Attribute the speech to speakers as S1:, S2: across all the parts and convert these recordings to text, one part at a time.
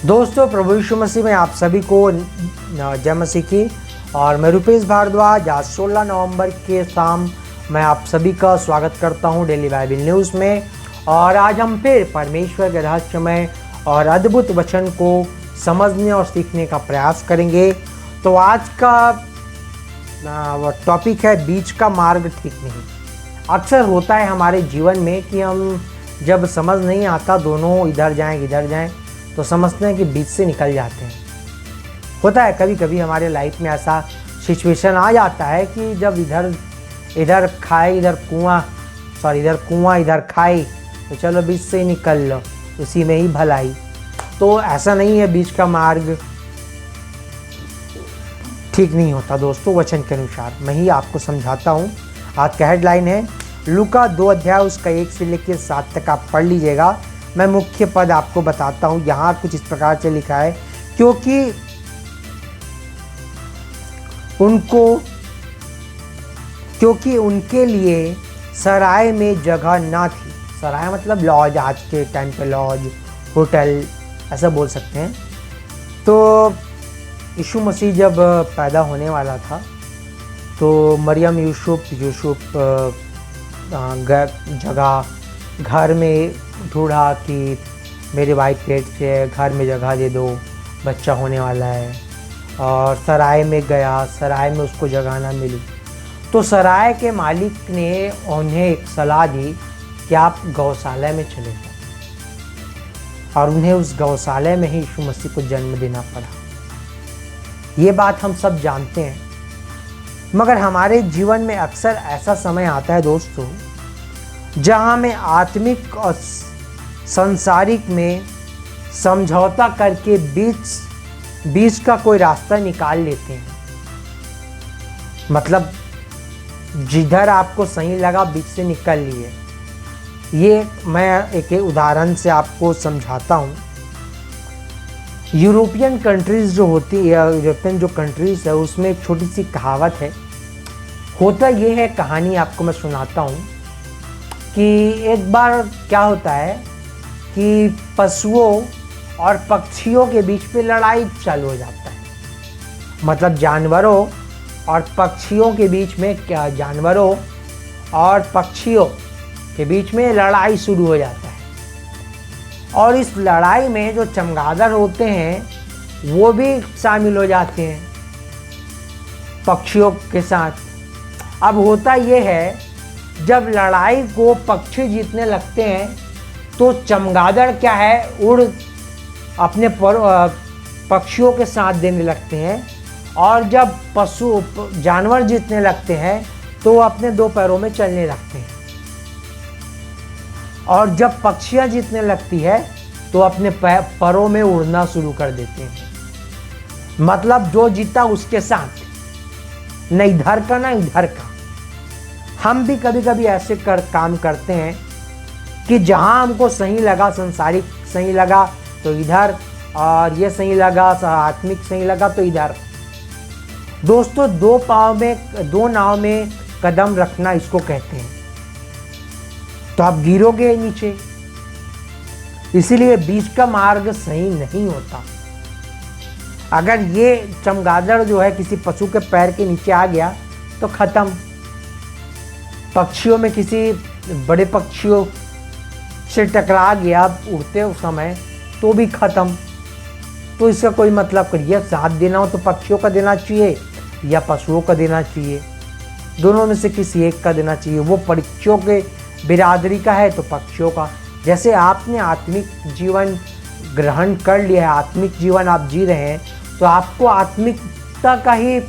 S1: दोस्तों, प्रभु यीशु मसीह में आप सभी को जय मसीह की। और मैं रुपेश भारद्वाज आज 16 नवंबर के शाम मैं आप सभी का स्वागत करता हूं डेली बाइबल न्यूज़ में। और आज हम फिर परमेश्वर के रहस्यमय और अद्भुत वचन को समझने और सीखने का प्रयास करेंगे। तो आज का टॉपिक है बीच का मार्ग ठीक नहीं। अक्सर होता है हमारे जीवन में कि हम जब समझ नहीं आता दोनों इधर जाएं तो समझते हैं कि बीच से निकल जाते हैं। होता है कभी कभी हमारे लाइफ में ऐसा सिचुएशन आ जाता है कि जब इधर कुआं इधर खाई, तो चलो बीच से ही निकल लो, उसी में ही भलाई। तो ऐसा नहीं है, बीच का मार्ग ठीक नहीं होता दोस्तों। वचन के अनुसार मैं ही आपको समझाता हूँ। आज का हेडलाइन है लूका 2 अध्याय उसका 1 से लेकर 7 तक आप पढ़ लीजिएगा। मैं मुख्य पद आपको बताता हूँ। यहाँ कुछ इस प्रकार से लिखा है, क्योंकि उनके लिए सराय में जगह ना थी। सराय मतलब लॉज, आज के टाइम पे लॉज, होटल ऐसा बोल सकते हैं। तो यीशु मसीह जब पैदा होने वाला था तो मरियम यूसुफ जगह घर में ढूंढा कि मेरे भाई पेट से है, घर में जगह दे दो, बच्चा होने वाला है। और सराय में गया, सराय में उसको जगह ना मिली। तो सराय के मालिक ने उन्हें एक सलाह दी कि आप गौशाला में चले जाओ। और उन्हें उस गौशाला में ही यीशु मसीह को जन्म देना पड़ा। ये बात हम सब जानते हैं, मगर हमारे जीवन में अक्सर ऐसा समय आता है दोस्तों जहाँ में आत्मिक और सांसारिक में समझौता करके बीच का कोई रास्ता निकाल लेते हैं। मतलब जिधर आपको सही लगा बीच से निकल लिए। ये मैं एक उदाहरण से आपको समझाता हूँ। यूरोपियन कंट्रीज़ जो होती है, यूरोपियन जो कंट्रीज़ है, उसमें एक छोटी सी कहावत है। होता ये है, कहानी आपको मैं सुनाता हूँ कि एक बार क्या होता है कि पशुओं और पक्षियों के बीच पे लड़ाई चालू हो जाता है। मतलब जानवरों और पक्षियों के बीच में लड़ाई शुरू हो जाता है। और इस लड़ाई में जो चमगादड़ होते हैं वो भी शामिल हो जाते हैं पक्षियों के साथ। अब होता ये है, जब लड़ाई को पक्षी जीतने लगते हैं तो चमगादड़ क्या है, उड़ अपने पक्षियों के साथ देने लगते हैं। और जब जानवर जीतने लगते हैं तो अपने 2 पैरों में चलने लगते हैं। और जब पक्षियां जीतने लगती है तो अपने पैरों में उड़ना शुरू कर देते हैं। मतलब जो जीता उसके साथ, न इधर का न इधर का। हम भी कभी कभी ऐसे काम करते हैं कि जहां हमको सही लगा, संसारिक सही लगा तो इधर, और ये सही लगा, आत्मिक सही लगा तो इधर। दोस्तों, दो नाव में कदम रखना इसको कहते हैं। तो आप गिरोगे नीचे। इसीलिए बीच का मार्ग सही नहीं होता। अगर ये चमगादड़ जो है किसी पशु के पैर के नीचे आ गया तो खत्म। पक्षियों में किसी बड़े पक्षियों से टकरा गया उड़ते समय तो भी खत्म। तो इसका कोई मतलब करिए, साथ देना हो तो पक्षियों का देना चाहिए या पशुओं का देना चाहिए। दोनों में से किसी एक का देना चाहिए। वो पक्षियों के बिरादरी का है तो पक्षियों का। जैसे आपने आत्मिक जीवन ग्रहण कर लिया है, आत्मिक जीवन आप जी रहे हैं, तो आपको आत्मिकता का ही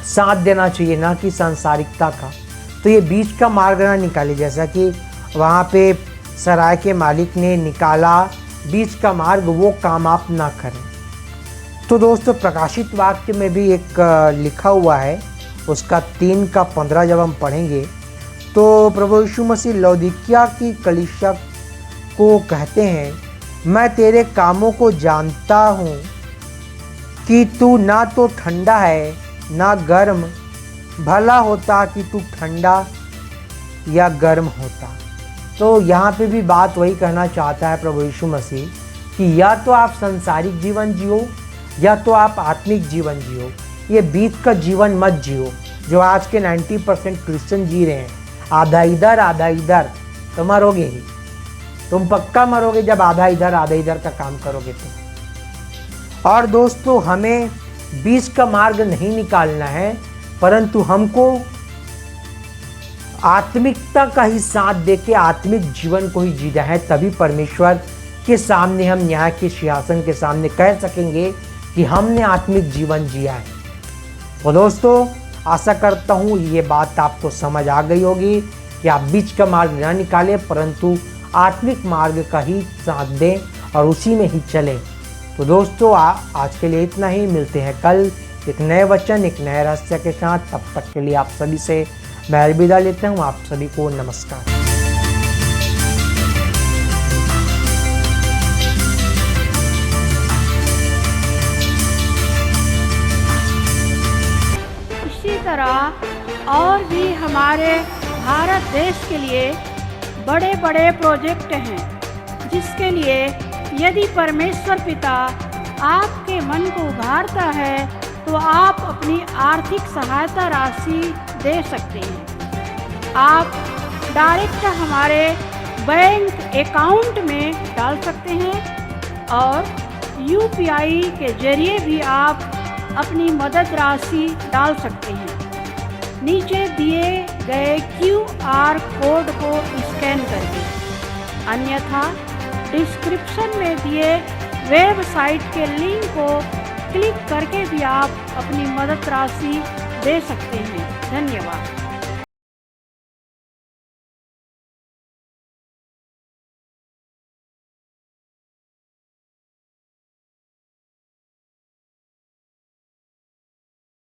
S1: साथ देना चाहिए, ना कि सांसारिकता का। तो ये बीच का मार्ग ना निकाले, जैसा कि वहाँ पे सराय के मालिक ने निकाला बीच का मार्ग, वो काम आप ना करें। तो दोस्तों, प्रकाशित वाक्य में भी एक लिखा हुआ है, उसका 3:15 जब हम पढ़ेंगे तो प्रभु यीशु मसीह लौदीकिया की कलीसिया को कहते हैं, मैं तेरे कामों को जानता हूँ कि तू ना तो ठंडा है ना गर्म। भला होता कि तू ठंडा या गर्म होता। तो यहाँ पे भी बात वही कहना चाहता है प्रभु यीशु मसीह कि या तो आप सांसारिक जीवन जियो या तो आप आत्मिक जीवन जियो। ये बीच का जीवन मत जियो जो आज के 90% क्रिश्चियन जी रहे हैं, आधा इधर आधा इधर, तो मरोगे ही। तुम पक्का मरोगे जब आधा इधर का काम करोगे तो। और दोस्तों, हमें बीच का मार्ग नहीं निकालना है, परंतु हमको आत्मिकता का ही साथ देके आत्मिक जीवन को ही जीना है। तभी परमेश्वर के सामने हम न्याय के सिंहासन के सामने कह सकेंगे कि हमने आत्मिक जीवन जिया है। तो दोस्तों, आशा करता हूँ ये बात आपको समझ आ गई होगी कि आप बीच का मार्ग ना निकालें, परंतु आत्मिक मार्ग का ही साथ दें और उसी में ही चलें। तो दोस्तों, आज के लिए इतना ही। मिलते हैं कल एक नए वचन, एक नए रहस्य के साथ। तब तक के लिए आप सभी से मैं अलविदा लेता हूँ। आप सभी को नमस्कार।
S2: इसी तरह और भी हमारे भारत देश के लिए बड़े बड़े प्रोजेक्ट हैं, जिसके लिए यदि परमेश्वर पिता आपके मन को उभारता है तो आप अपनी आर्थिक सहायता राशि दे सकते हैं। आप डायरेक्ट हमारे बैंक अकाउंट में डाल सकते हैं और UPI के जरिए भी आप अपनी मदद राशि डाल सकते हैं। नीचे दिए गए QR कोड को स्कैन करके, अन्यथा डिस्क्रिप्शन में दिए वेबसाइट के लिंक को क्लिक करके भी आप अपनी मदद राशि दे सकते हैं। धन्यवाद।